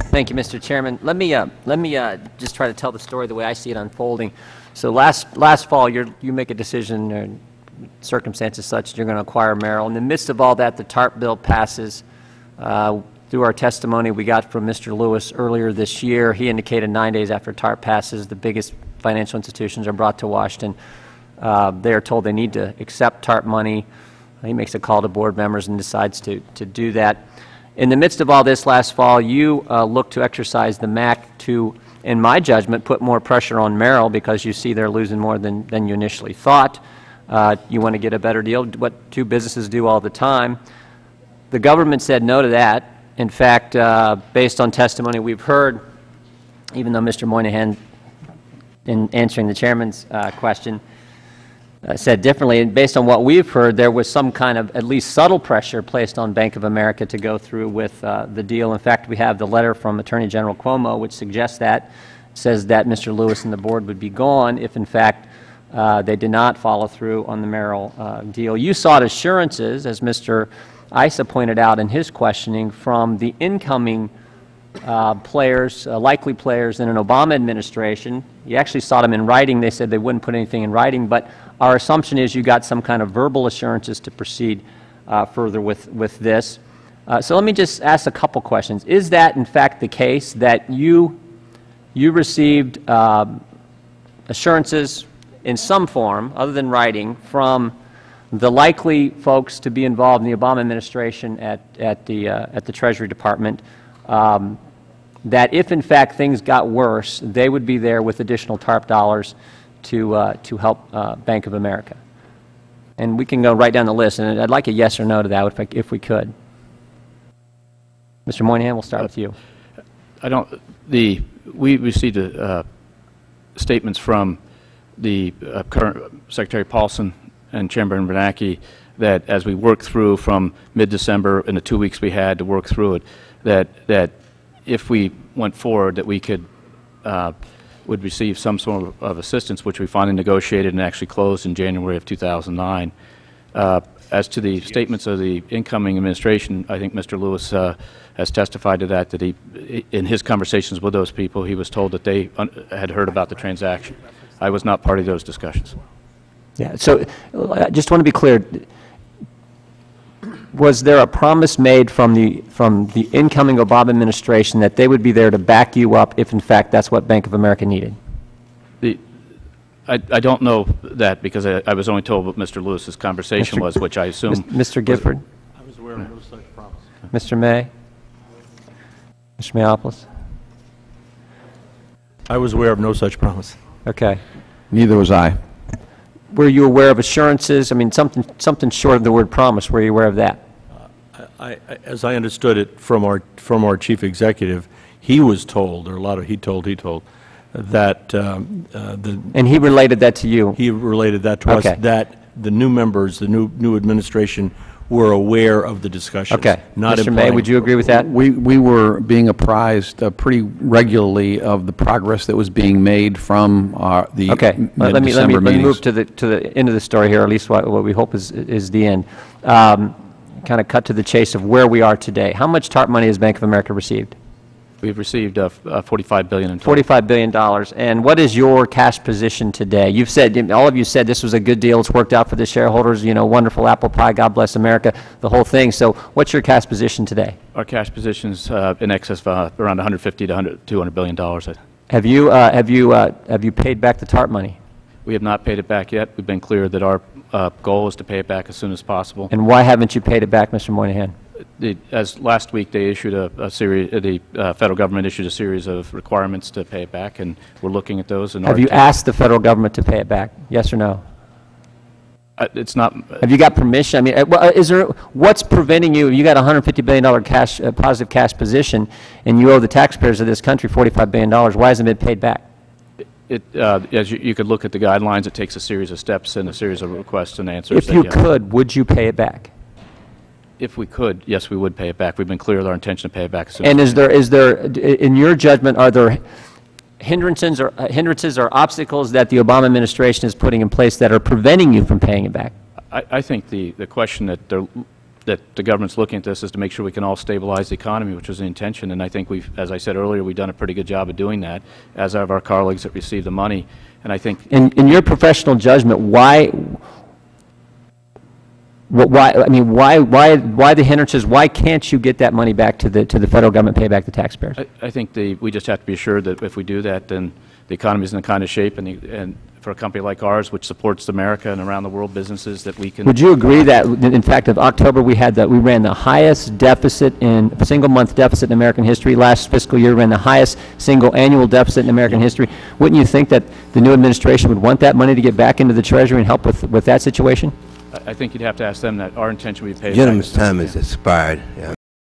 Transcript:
Thank you, Mr. Chairman. Let me just try to tell the story the way I see it unfolding. So last fall, you make a decision, and circumstances such you're going to acquire Merrill. In the midst of all that, the TARP bill passes. Through our testimony we got from Mr. Lewis earlier this year, he indicated 9 days after TARP passes, the biggest financial institutions are brought to Washington. They are told they need to accept TARP money. He makes a call to board members and decides to do that. In the midst of all this last fall, you look to exercise the MAC to, in my judgment, put more pressure on Merrill because you see they're losing more than you initially thought. You want to get a better deal, what two businesses do all the time. The government said no to that. In fact, based on testimony we've heard, even though Mr. Moynihan, in answering the Chairman's question, said differently, and based on what we've heard, there was some kind of at least subtle pressure placed on Bank of America to go through with the deal. In fact, we have the letter from Attorney General Cuomo which suggests that, says that Mr. Lewis and the board would be gone if, in fact, they did not follow through on the Merrill deal. You sought assurances, as Mr. Issa pointed out in his questioning, from the incoming players, likely players in an Obama administration. You actually sought them in writing. They said they wouldn't put anything in writing, but our assumption is you got some kind of verbal assurances to proceed further with this. So let me just ask a couple questions. Is that in fact the case, that you received assurances in some form other than writing from the likely folks to be involved in the Obama administration at the Treasury Department, that if in fact things got worse, they would be there with additional TARP dollars to help Bank of America? And we can go right down the list, and I'd like a yes or no to that if we could. Mr. Moynihan, we'll start with you. We received statements from the current Secretary Paulson and Chairman Bernanke that as we worked through from mid-December in the 2 weeks we had to work through it, that if we went forward, that we would receive some sort of assistance, which we finally negotiated and actually closed in January of 2009. As to the statements of the incoming administration, I think Mr. Lewis has testified to that he, in his conversations with those people, he was told that they had heard about the transaction. I was not part of those discussions. Yeah, so I just want to be clear. Was there a promise made from the incoming Obama administration that they would be there to back you up if in fact that's what Bank of America needed? I don't know that because I was only told what Mr. Lewis's conversation was, which I assume. Mr. Gifford? I was aware of no such promise. Mr. May? Mr. Mayopoulos? I was aware of no such promise. Okay. Neither was I. Were you aware of assurances? I mean, something short of the word promise. Were you aware of that? As I understood it from our chief executive, he was told, or he told, that and he related that to you. He related that to us, that the new members, the new administration, were aware of the discussions. Okay. Not Mr. May, would you agree with that? We were being apprised pretty regularly of the progress that was being made from the let me move to the end of the story here, or at least what we hope is the end. Kind of cut to the chase of where we are today. How much TARP money has Bank of America received? We've received $45 billion in total. $45 billion. And what is your cash position today? You've said, all of you said this was a good deal. It's worked out for the shareholders. You know, wonderful apple pie. God bless America. The whole thing. So, what's your cash position today? Our cash position is in excess of around $150 to $200 billion. Have you paid back the TARP money? We have not paid it back yet. We've been clear that our goal is to pay it back as soon as possible. And why haven't you paid it back, Mr. Moynihan? As last week they issued a series, the federal government issued a series of requirements to pay it back, and we're looking at those. Have you asked the federal government to pay it back? Yes or no? It's not. Have you got permission? I mean, what's preventing you? You got a $150 billion cash, positive cash position, and you owe the taxpayers of this country $45 billion. Why hasn't it been paid back? As you could look at the guidelines, it takes a series of steps and a series of requests and answers. If you could, would you pay it back? If we could, yes, we would pay it back. We've been clear with our intention to pay it back as soon as possible. And is there, in your judgment, are there hindrances or obstacles that the Obama administration is putting in place that are preventing you from paying it back? I think the question that that the government's looking at this is to make sure we can all stabilize the economy, which was the intention. And I think we've, as I said earlier, we've done a pretty good job of doing that, as have our colleagues that received the money. And I think In your professional judgment, why the hindrances? Why can't you get that money back to the federal government, pay back the taxpayers? I think we just have to be assured that if we do that, then the economy is in the kind of shape, and for a company like ours, which supports America and around the world businesses, that we can. Would you agree that, in fact, in October, we ran the highest deficit single-month deficit in American history. Last fiscal year ran the highest single annual deficit in American history. Wouldn't you think that the new administration would want that money to get back into the Treasury and help with that situation? I think you'd have to ask them that. Our intention would be paid back. Gentleman's time has expired.